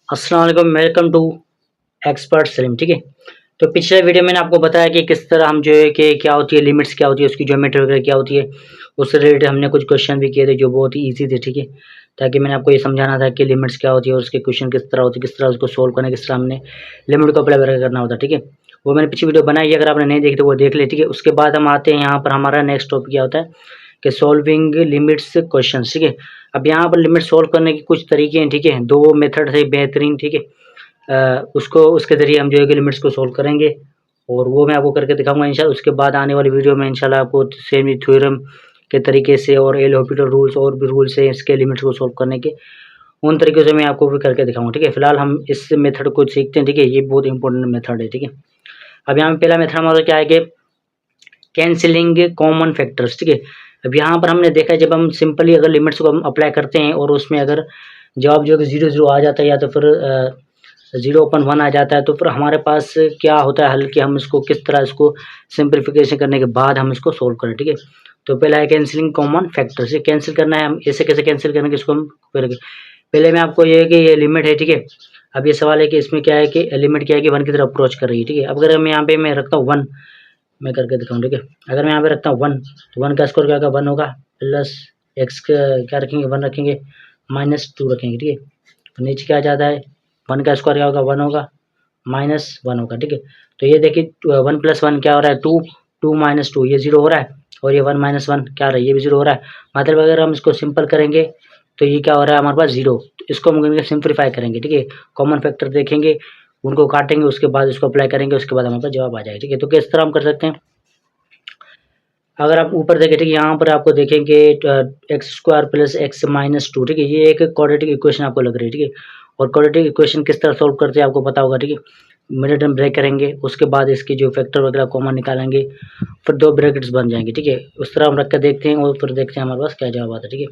अस्सलाम वालेकुम, welcome to expert Salim. ठीक है, तो पिछले वीडियो में मैंने आपको बताया कि किस तरह हम जो है कि क्या होती है लिमिट्स, क्या होती है उसकी ज्योमेट्री वगैरह क्या होती है, उससे रिलेटेड हमने कुछ क्वेश्चन भी किए थे जो बहुत ही ईजी थे। ठीक है, ताकि मैंने आपको ये समझाना था कि लिमिट्स क्या होती है और उसके क्वेश्चन किस तरह होती है, किस तरह उसको सोल्व करना है, किस तरह हमने लिमिट को अप्लाई वगैरह करना होता है। ठीक है, वो मैंने पिछली वीडियो बनाई है, अगर आपने नहीं देखी तो वो देख ले। ठीक है, उसके बाद हम आते हैं यहाँ पर हमारा नेक्स्ट टॉपिक क्या होता है कि सॉल्विंग लिमिट्स क्वेश्चंस। ठीक है, अब यहाँ पर लिमिट सोल्व करने के कुछ तरीके हैं। ठीक है, 2 मेथड है बेहतरीन। ठीक है, उसको उसके ज़रिए हम जो है कि लिमिट्स को सोल्व करेंगे और वो मैं आपको करके दिखाऊँगा इंशाल्लाह। उसके बाद आने वाली वीडियो में इंशाल्लाह आपको सेमी थ्योरम के तरीके से और एल हॉस्पिटल रूल्स और भी रूल्स हैं इसके लिमिट्स को सोल्व करने के, उन तरीकों से मैं आपको भी करके दिखाऊँगा। ठीक है, फिलहाल हम इस मेथड को सीखते हैं। ठीक है, ये बहुत इंपॉर्टेंट मेथड है। ठीक है, अब यहाँ पे पहला मेथड हमारा क्या है कि कैंसलिंग कॉमन फैक्टर्स। ठीक है, अब यहाँ पर हमने देखा है जब हम सिंपली अगर लिमिट्स को हम अप्लाई करते हैं और उसमें अगर जवाब जो है कि 0 0 आ जाता है या तो फिर 0/1 आ जाता है, तो फिर हमारे पास क्या होता है हल कि हम इसको किस तरह इसको सिंप्लीफिकेशन करने के बाद हम इसको सोल्व करें। ठीक है, तो पहला है कैंसलिंग कॉमन फैक्टर्स। ये कैंसिल करना है, हम ऐसे कैसे कैंसिल करेंगे इसको हम करेंगे। पहले मैं आपको ये है कि ये लिमिट है। ठीक है, अब ये सवाल है कि इसमें क्या है कि लिमिट क्या है कि 1 की तरफ अप्रोच कर रही है। ठीक है, अब अगर मैं यहाँ पे मैं रखता हूँ 1, मैं करके दिखाऊँ। ठीक है, अगर मैं यहाँ पे रखता हूँ 1 तो 1 का स्क्वायर क्या होगा 1 होगा, प्लस एक्स का क्या रखेंगे 1 रखेंगे, -2 रखेंगे। ठीक है, तो नीचे क्या आ जाता है 1 का स्क्वायर क्या होगा 1 होगा, -1 होगा। ठीक है, तो ये देखिए 1 + 1 क्या हो रहा है 2, 2 - 2 ये 0 हो रहा है और ये 1 - 1 क्या हो रहा है ये भी 0 हो रहा है। मतलब अगर हम इसको सिंपल करेंगे तो ये क्या हो रहा है हमारे पास 0, तो इसको हम करेंगे सिंप्लीफाई करेंगे। ठीक है, कॉमन फैक्टर देखेंगे, उनको काटेंगे, उसके बाद इसको अप्लाई करेंगे, उसके बाद हमारे पास जवाब आ जाएगा। ठीक है, तो किस तरह हम कर सकते हैं, अगर आप ऊपर देखें। ठीक है, यहाँ पर आपको देखेंगे x² + x - 2। ठीक है, ये एक क्वाड्रेटिक इक्वेशन आपको लग रही है। ठीक है, और क्वाड्रेटिक इक्वेशन किस तरह सोल्व करते हैं आपको पता होगा। ठीक है, मिडिल टर्म ब्रेक करेंगे, उसके बाद इसके जो फैक्टर वगैरह कॉमन निकालेंगे, फिर 2 ब्रैकेट्स बन जाएंगे। ठीक है, उस तरह हम रख कर देखते हैं और फिर देखते हैं हमारे पास क्या जवाब आता है। ठीक है,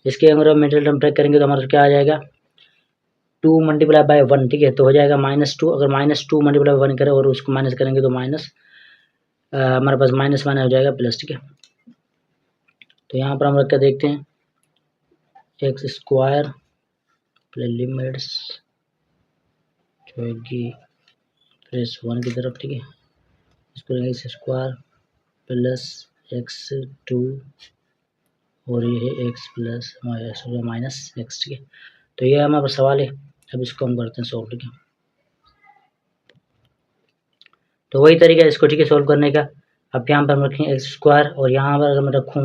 इसके अगर हम मिडिल टर्म ब्रेक करेंगे तो हमारे पास क्या आ जाएगा 2 × 1। ठीक है, तो हो जाएगा -2, अगर -2 × 1 करें और उसको माइनस करेंगे तो हमारे पास -1 हो जाएगा प्लस। ठीक है, तो यहाँ पर हम रख कर देखते हैं x² लिमिट्स जो है कि +1 की तरफ। ठीक है, इसको x² + x2 और ये है x प्लस -x। ठीक है, तो ये हमारा सवाल है, अब इसको हम करते हैं सॉल्व। ठीक है, तो वही तरीका है इसको ठीक है सोल्व करने का। अब यहाँ पर हम रखें x² और यहाँ पर अगर मैं रखूँ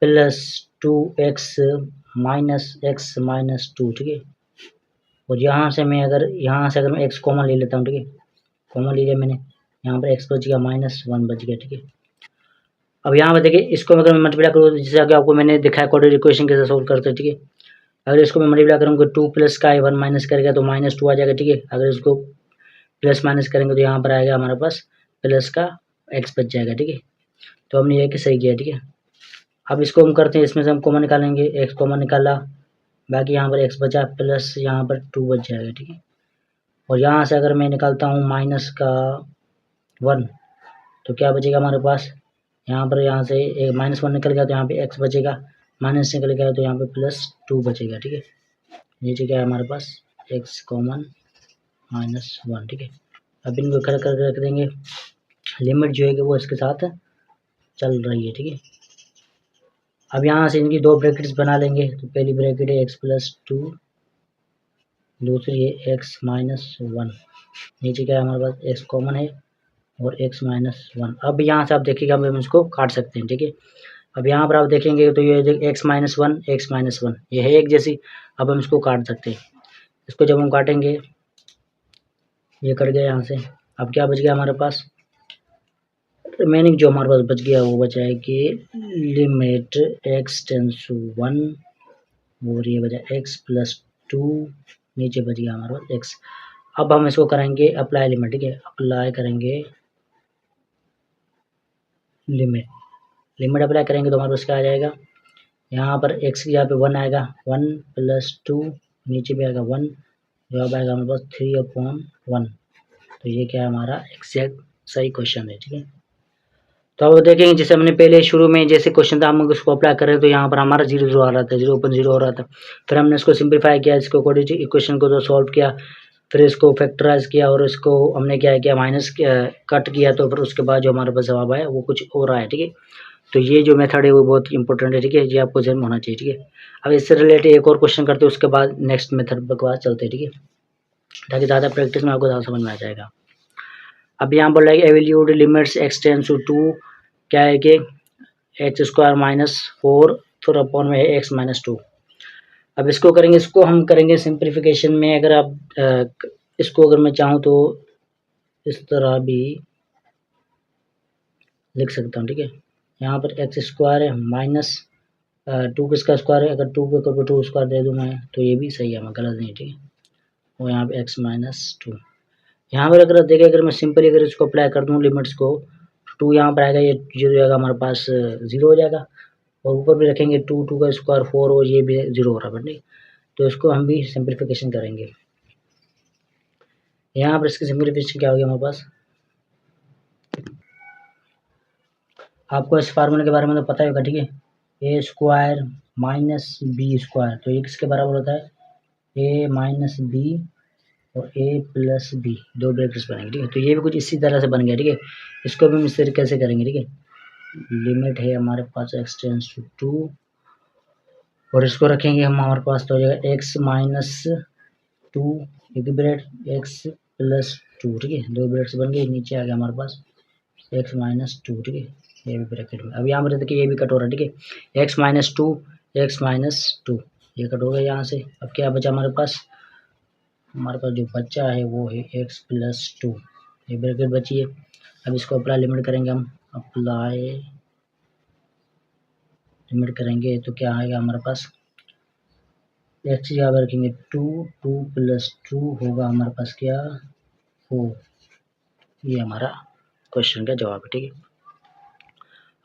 +2x - x - 2। ठीक है, और यहाँ से अगर मैं x कॉमन ले लेता हूँ। ठीक है, कॉमन ले लिया मैंने, यहाँ पर x बच गया -1 बच गया। ठीक है, अब यहाँ पर देखिए इसको अगर मैं मल्टीप्लाई करूँ, जैसे कि आपको मैंने दिखाया क्वाड्रेटिक इक्वेशन कैसे सोल्व करते हैं। ठीक है, अगर इसको मैं मल्टीप्लाई करूँगा 2 प्लस का 1 माइनस करेगा तो -2 आ जाएगा। ठीक है, अगर इसको प्लस माइनस करेंगे तो यहाँ पर आएगा हमारे पास प्लस का x बच जाएगा। ठीक है, तो हमने ये कि सही किया। ठीक है, अब इसको हम करते हैं, इसमें से हम कॉमन निकालेंगे, x कॉमन निकाला, बाकी यहाँ पर x बचा प्लस यहाँ पर 2 बच जाएगा। ठीक है, और यहाँ से अगर मैं निकालता हूँ -1 तो क्या बचेगा हमारे पास, यहाँ से -1 निकल गया तो यहाँ पे x बचेगा, माइनस निकल गया तो यहाँ पे +2 बचेगा। ठीक है, नीचे क्या है हमारे पास x कॉमन -1। ठीक है, अब इनको खड़ा करके रख देंगे, लिमिट जो है कि वो इसके साथ चल रही है। ठीक है, अब यहाँ से इनकी 2 ब्रैकेट्स बना लेंगे, तो पहली ब्रैकेट है x + 2, दूसरी है x - 1, नीचे क्या है हमारे पास x कॉमन है और x - 1। अब यहाँ से आप देखिएगा हम इसको काट सकते हैं। ठीक है, अब यहाँ पर आप देखेंगे तो ये x - 1 ये है एक जैसी, अब हम इसको काट सकते हैं। इसको जब हम काटेंगे ये कट गया यहाँ से, अब क्या बच गया हमारे पास, रिमेनिंग जो हमारे पास बच गया वो बचा है कि लिमिट x टेंड्स टू 1 और ये बचा x + 2, नीचे बच गया हमारे पास x। अब हम इसको करेंगे अप्लाई लिमिट। ठीक है, अप्लाई करेंगे लिमिट अप्लाई करेंगे तो हमारे पास क्या आ जाएगा, यहाँ पर x की जगह पे 1 आएगा, 1 + 2 नीचे भी आएगा 1, जवाब आएगा हमारे पास 3/1। तो ये क्या है हमारा एग्जैक्ट सही क्वेश्चन है। ठीक है, तो अब देखेंगे जैसे हमने पहले शुरू में जैसे क्वेश्चन था, हम उसको अप्लाई करें तो यहाँ पर हमारा 0 आ रहा था, 0.0 हो रहा था। फिर हमने इसको सिंप्लीफाई किया, इसको अकॉर्डिंग इक्वेशन को तो सॉल्व किया, फिर इसको फैक्टराइज किया और इसको हमने क्या किया, माइनस कट किया, तो फिर उसके बाद जो हमारे पास जवाब आया वो कुछ हो रहा है। ठीक है, तो ये जो मेथड है वो बहुत इंपॉर्टेंट है। ठीक है, ये आपको जन्म होना चाहिए। ठीक है, अब इससे रिलेटेड एक और क्वेश्चन करते हैं, उसके बाद नेक्स्ट मेथड के बाद चलते हैं। ठीक है, ताकि ज़्यादा प्रैक्टिस में आपको ज़्यादा समझ में आ जाएगा। अब यहाँ पर like evaluate limits extends to 2 क्या है कि h² माइनस 4 फिर अपॉन में है x माइनस 2। अब इसको करेंगे, इसको हम करेंगे सिंप्लीफिकेशन में। अगर आप इसको अगर मैं चाहूँ तो इस तरह भी लिख सकता हूँ। ठीक है, यहाँ पर x² है माइनस 2 किसका स्क्वायर है, अगर 2 को करके 2 स्क्वायर दे दूँ मैं तो ये भी सही है, मैं गलत नहीं। ठीक है, और यहाँ पे x माइनस 2। यहाँ पर अगर देखें, अगर मैं सिंपली अगर इसको अप्लाई कर दूँ लिमिट्स को, 2 यहाँ पर आएगा, ये 0 जाएगा, हमारे पास 0 हो जाएगा, और ऊपर भी रखेंगे 2 का स्क्वायर 4 और ये भी 0 हो रहा है। नहीं, तो इसको हम भी सिंप्लीफिकेशन करेंगे। यहाँ पर इसकी सिंप्लीफिकेशन क्या होगी हमारे पास, आपको इस फार्मूले के बारे में तो पता ही होगा। ठीक है, a² माइनस b², तो ये किसके बराबर होता है, a माइनस बी और a प्लस बी, दो ब्रैकेट्स बनेंगे। ठीक है, तो ये भी कुछ इसी तरह से बन गया। ठीक है, इसको भी हम इस तरीके से करेंगे। ठीक है, लिमिट है हमारे पास x टेंड्स टू 2 और इसको रखेंगे हम, हमारे पास तो हो जाएगा x माइनस 2 एक ब्रैकेट x प्लस 2। ठीक है, दो ब्रैकेट्स बन गए, नीचे आ गया हमारे पास x माइनस 2। ठीक है, ये भी ब्रैकेट में। अब यहाँ पर देखिए ये भी कट हो रहा है। ठीक है, x माइनस 2 x माइनस 2 ये कट हो गया यहाँ से। अब क्या बचा हमारे पास, हमारे पास जो बच्चा है वो है x प्लस 2, ये ब्रैकेट बची है। अब इसको अप्लाई लिमिट करेंगे हम, अप्लाई लिमिट करेंगे तो क्या आएगा हमारे पास, x यहाँ पर रखेंगे 2 प्लस 2 होगा हमारे पास क्या 4। ये हमारा क्वेश्चन का जवाब है। ठीक है,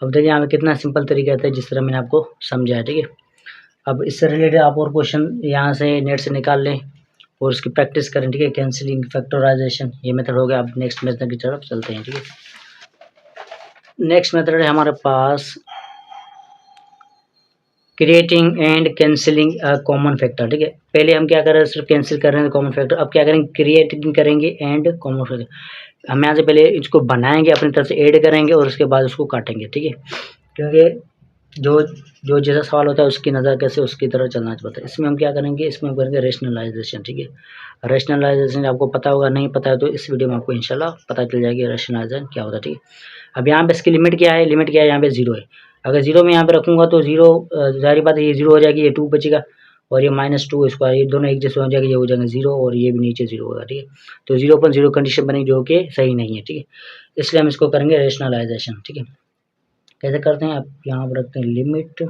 अब देखिए यहाँ पे कितना सिंपल तरीका था जिस तरह मैंने आपको समझाया। ठीक है, अब इससे रिलेटेड आप और क्वेश्चन यहाँ से नेट से निकाल लें और उसकी प्रैक्टिस करें। ठीक है, कैंसिलिंग, फैक्टराइजेशन, ये मेथड हो गया। अब नेक्स्ट मेथड की तरफ चलते हैं। ठीक है, नेक्स्ट मेथड है हमारे पास creating and cancelling common factor. ठीक है, पहले हम क्या कर रहे हैं, सिर्फ कैंसिल कर रहे हैं कॉमन फैक्टर। अब क्या करेंगे, क्रिएटिंग करेंगे एंड कॉमन फैक्टर। हम यहाँ से पहले इसको बनाएंगे, अपनी तरफ से ऐड करेंगे और उसके बाद उसको काटेंगे। ठीक है, क्योंकि जो जो जैसा सवाल होता है उसकी नज़र कैसे उसकी तरह चलना चाहता है। इसमें हम क्या करेंगे, इसमें हम करेंगे रेशनलाइजेशन। ठीक है, रेशनलाइजेशन आपको पता होगा, नहीं पता है तो इस वीडियो में आपको इंशाल्लाह पता चल जाएगी रेशनलाइजेशन क्या होता है। ठीक है, अब यहाँ पे इसकी लिमिट क्या है, लिमिट क्या है, यहाँ पे 0 है। अगर 0 में यहाँ पे रखूँगा तो 0 ज़ाहिर बात है ये 0 हो जाएगी, ये 2 बचेगा और ये -2 स्क्वायर, ये दोनों एक जैसे हो जाएंगे, ये हो जाएंगे 0 और ये भी नीचे 0 होगा। ठीक है, तो 0.0 कंडीशन बनेगी जो कि सही नहीं है। ठीक है, इसलिए हम इसको करेंगे रेशनलाइजेशन। ठीक है, कैसे करते हैं, आप यहाँ पर रखते हैं लिमिट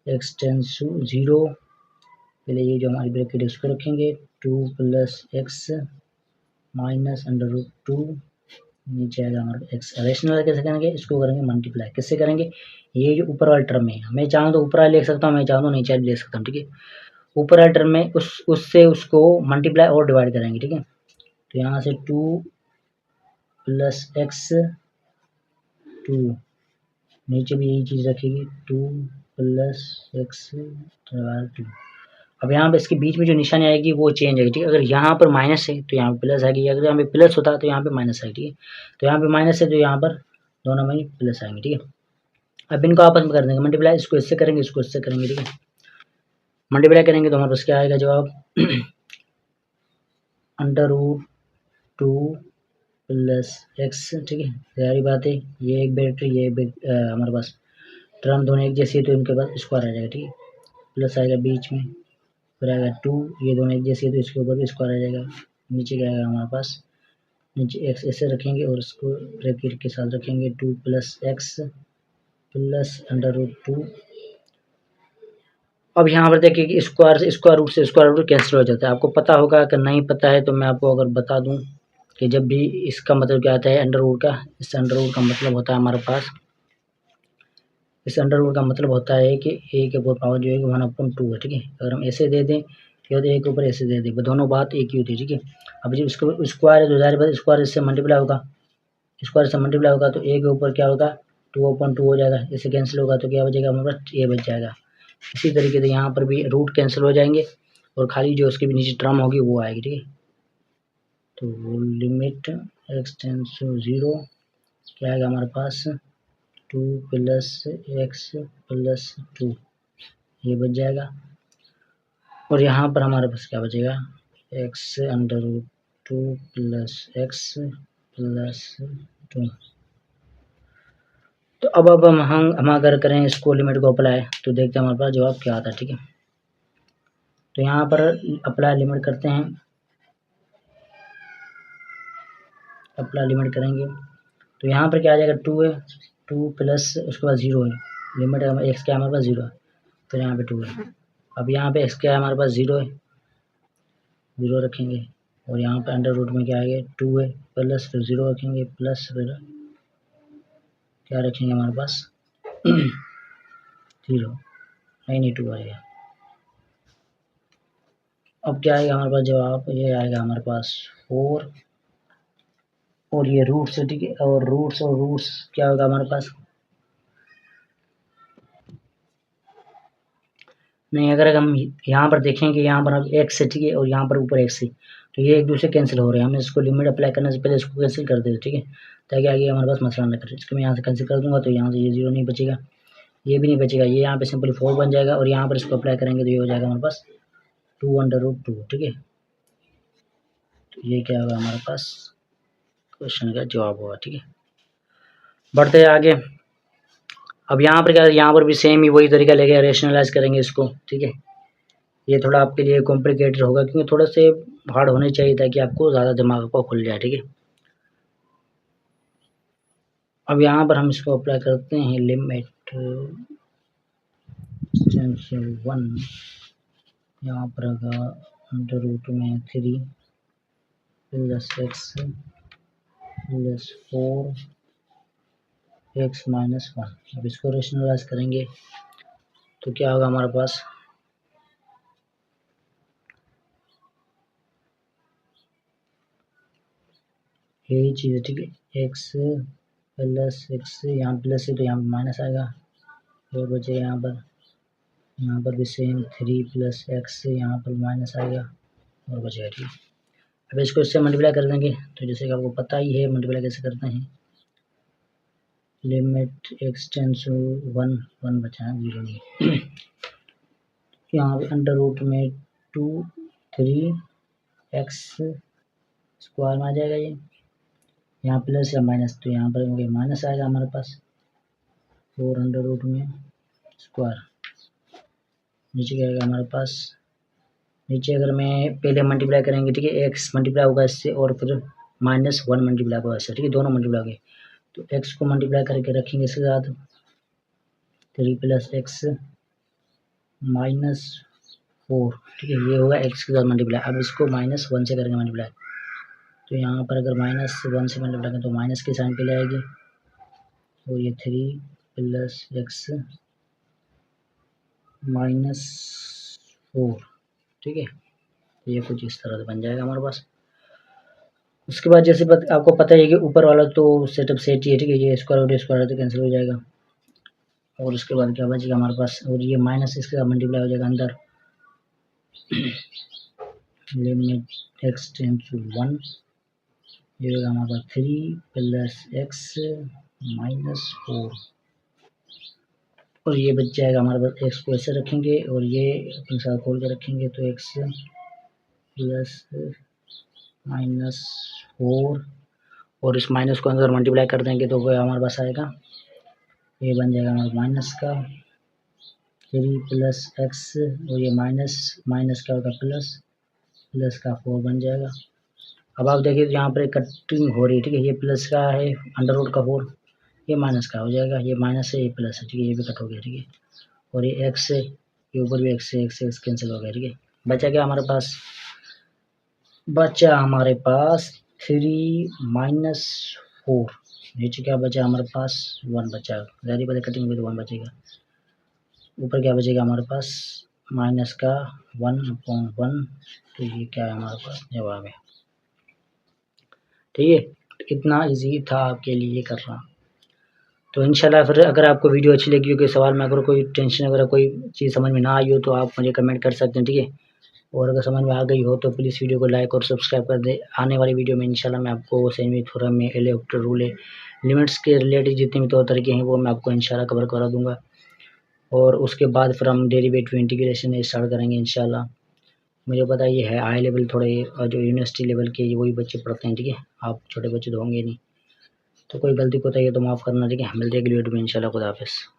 x टेंड्स टू 0, पहले ये जो हमारी ब्रैकेट है उसको रखेंगे 2 प्लस x माइनस √2, नीचे आएगा हमारा x। रेशनल कैसे करेंगे, इसको करेंगे मल्टीप्लाई, किससे करेंगे, ये जो ऊपर वाले टर्म है, मैं चाहूँ तो ऊपर वाले लिख सकता हूँ, मैं चाहूँ तो नीचे वाले लिख सकता हूँ। ठीक है, ऊपर वाले टर्म में उससे उसको मल्टीप्लाई और डिवाइड करेंगे। ठीक है, तो यहाँ से 2 प्लस x 2, नीचे भी यही चीज़ रखेगी 2 प्लस x 2। अब यहाँ पे इसके बीच में जो निशानी आएगी वो चेंज आएगी। ठीक है, अगर यहाँ पर माइनस है तो यहाँ पे प्लस आएगी, अगर यहाँ पे प्लस होता है तो यहाँ पे माइनस आएगी। ठीक है, तो यहाँ पे माइनस है तो यहाँ पर दोनों में ही प्लस आएंगे। ठीक है, अब इनको आपस में कर देंगे मल्टीप्लाई, इसको इससे करेंगे, इसको इससे करेंगे। ठीक है, मल्टीप्लाई करेंगे तो हमारे पास क्या आएगा जवाब, √2 प्लस x। ठीक है, सारी बात है, ये एक ब्रैकेट, ये हमारे पास टर्म दोनों एक जैसी है तो इनके पास स्क्वायर आ जाएगा। ठीक है, प्लस आएगा बीच में, फिर आएगा 2, ये दोनों एक जैसे है तो इसके ऊपर भी स्क्वायर आ जाएगा। नीचे क्या आएगा हमारे पास, नीचे x ऐसे रखेंगे और इसको ब्रैकेट के साथ रखेंगे 2 प्लस x प्लस √2। अब यहाँ पर देखिए कि स्क्वायर रूट से स्क्वायर रूट कैंसिल हो जाता है। आपको पता होगा, अगर नहीं पता है तो मैं आपको अगर बता दूँ कि जब भी इसका मतलब क्या आता है अंडर रूट का, इस अंडर रूट का मतलब होता है हमारे पास, इस अंडर रूट का मतलब होता है कि a के ऊपर पावर जो है 1/2 है। ठीक है, अगर हम ऐसे दे दें तो a के ऊपर ऐसे दे दें, दोनों बात एक ही होती है। ठीक है, अब जब इसको स्क्वायर है तो ज़ाहिर बात स्क्वायर इससे मल्टीप्लाई होगा, स्क्वायर से मल्टीप्लाई होगा तो ए के ऊपर क्या होगा 2/2 हो जाएगा, इससे कैंसिल होगा तो क्या बचेगा हमारे पास ए बच जाएगा। इसी तरीके से यहाँ पर भी रूट कैंसिल हो जाएंगे और खाली जो उसकी भी नीचे टर्म होगी वो आएगी, ठीक है। तो लिमिट x टेंड्स टू 0 क्या आएगा हमारे पास 2 + x + 2 ये बच जाएगा। और यहाँ पर हमारे पास क्या बचेगा x√2 + x + 2। तो अब हम अगर करें इसको लिमिट को अप्लाई तो देखते हैं हमारे पास जवाब क्या आता है, ठीक है। तो यहाँ पर अप्लाई लिमिट करते हैं, अप्लाई लिमिट करेंगे तो यहाँ पर क्या आ जाएगा 2 है, 2 प्लस उसके बाद 0 है, लिमिट एक्स क्या हमारे पास 0 है, फिर यहाँ पे 2 है। अब यहाँ पे एक्स क्या है हमारे पास 0 है, 0 रखेंगे और यहाँ पे अंडर रूट में क्या आएगा 2 है, प्लस फिर 0 रखेंगे, प्लस फिर क्या रखेंगे हमारे पास 0 नहीं 2 आएगा। अब क्या आएगा हमारे पास जवाब, ये आएगा हमारे पास 4 और ये रूट्स है, ठीक है। और रूट्स क्या होगा हमारे पास नहीं, अगर हम यहाँ पर देखेंगे यहाँ पर अब एक्स है, ठीक है, और यहाँ पर ऊपर एक्स है तो ये एक दूसरे कैंसिल हो रहे हैं, हमें इसको लिमिट अप्लाई करने से पहले इसको कैंसिल कर देते, ठीक है, ताकि आगे हमारे पास मसला न करे। इसको मैं यहाँ से कैंसिल कर दूंगा तो यहाँ से ये 0 नहीं बचेगा, ये भी नहीं बचेगा, ये यहाँ पे सिंपली 4 बन जाएगा और यहाँ पर इसको अप्लाई करेंगे तो ये हो जाएगा हमारे पास 2/√2, ठीक है। तो ये क्या होगा हमारे पास क्वेश्चन का जवाब होगा, ठीक है। बढ़ते हैं आगे। अब यहाँ पर क्या, यहाँ पर भी सेम ही वही तरीका लेके रेशनलाइज करेंगे इसको, ठीक है। ये थोड़ा आपके लिए कॉम्प्लिकेटेड होगा क्योंकि थोड़े से हार्ड होने चाहिए ताकि आपको ज़्यादा दिमाग को खुल जाए, ठीक है। अब यहाँ पर हम इसको अप्लाई करते हैं लिमिट 1 यहाँ पर होगा √में 3 + x + 4 x - 1। अब इसको रेशनलाइज करेंगे तो क्या होगा हमारे पास यही चीज़ है, ठीक है। x + x यहाँ प्लस है तो यहाँ माइनस आएगा और बचे यहाँ पर भी सेम 3 + x यहाँ पर माइनस आएगा और बचेगा, ठीक है। अब इसको इससे मल्टीप्लाई कर देंगे तो जैसे कि आपको पता ही है मल्टीप्लाई कैसे करते हैं, लिमिट x टेंड्स टू 1 बचा है 0 नहीं यहाँ पे अंडर रूट में 2 3 x स्क्वायर में आ जाएगा, ये यहाँ प्लस या माइनस तो यहाँ पर माइनस आएगा हमारे पास 4 अंडर रूट में स्क्वायर। नीचे क्या आएगा हमारे पास, नीचे अगर मैं पहले मल्टीप्लाई करेंगे, ठीक है, x मल्टीप्लाई होगा इससे और फिर -1 मल्टीप्लाई होगा इससे, ठीक है, दोनों मल्टीप्लाई होंगे तो x को मल्टीप्लाई करके रखेंगे इसके साथ 3 + x -4, ठीक है, ये होगा x के साथ मल्टीप्लाई। अब इसको -1 से करेंगे मल्टीप्लाई तो यहाँ पर अगर -1 से मल्टीप्लाई करें तो माइनस के साइन पे ले आएगी और ये 3 + x -4, ठीक है। तो ये कुछ इस तरह से बन जाएगा हमारे पास। उसके बाद जैसे आपको पता है कि ऊपर वाला तो सेटअप सेट ही है, ठीक है, ये स्क्वायर तो कैंसिल हो जाएगा और उसके बाद क्या बचेगा हमारे पास और ये माइनस इसके साथ मल्टीप्लाई हो जाएगा अंदर लिमिट x टेंड्स टू 1 ये होगा हमारे पास 3 + x -4 और ये बच जाएगा हमारे पास। x को ऐसे रखेंगे और ये अपने साथ खोल के रखेंगे तो x + -4 और इस माइनस को अंदर मल्टीप्लाई कर देंगे तो वो हमारे पास आएगा, ये बन जाएगा हमारे माइनस का 3 + x और ये माइनस क्या होगा प्लस का 4 बन जाएगा। अब आप देखिए यहाँ पर कटिंग हो रही है, ठीक है, ये प्लस का है अंडर रूट का 4 ये माइनस का हो जाएगा, ये माइनस है ये प्लस है, ठीक है, ये भी कट हो गया, ठीक है, और ये x है ये ऊपर भी x से x कैंसिल हो गया, ठीक है। बचा क्या हमारे पास, बचा हमारे पास 3 - 4 नीचे क्या बचा हमारे पास 1 बचा, जारी बात कटिंग में तो 1 बचेगा, ऊपर क्या बचेगा हमारे पास माइनस का 1/1 तो ये क्या है हमारे पास जवाब है, ठीक है। इतना ईजी था आपके लिए करना। तो इंशाल्लाह फिर अगर आपको वीडियो अच्छी लगी हो, कोई सवाल में अगर कोई टेंशन वगैरह कोई चीज़ समझ में ना आई हो तो आप मुझे कमेंट कर सकते हैं, ठीक है। और अगर समझ में आ गई हो तो प्लीज़ वीडियो को लाइक और सब्सक्राइब कर दें। आने वाली वीडियो में इंशाल्लाह मैं आपको सेमी थ्योरम में एलिप्टर रूल लिमिट्स के रिलेटेड जितने भी तौर तरीके हैं वो मैं आपको इंशाल्लाह कवर करा दूँगा। और उसके बाद फिर हम डेरिवेटिव इंटीग्रेशन स्टार्ट करेंगे इंशाल्लाह। मुझे पता है ये है हाई लेवल, थोड़े जो यूनिवर्सिटी लेवल के वही बच्चे पढ़ते हैं, ठीक है। आप छोटे बच्चे तो होंगे नहीं, तो कोई गलती कोताही है तो माफ़ करना, ठीक है। मिलते हैं अगली वीडियो में इंशाल्लाह। खुदा हाफ़िज़।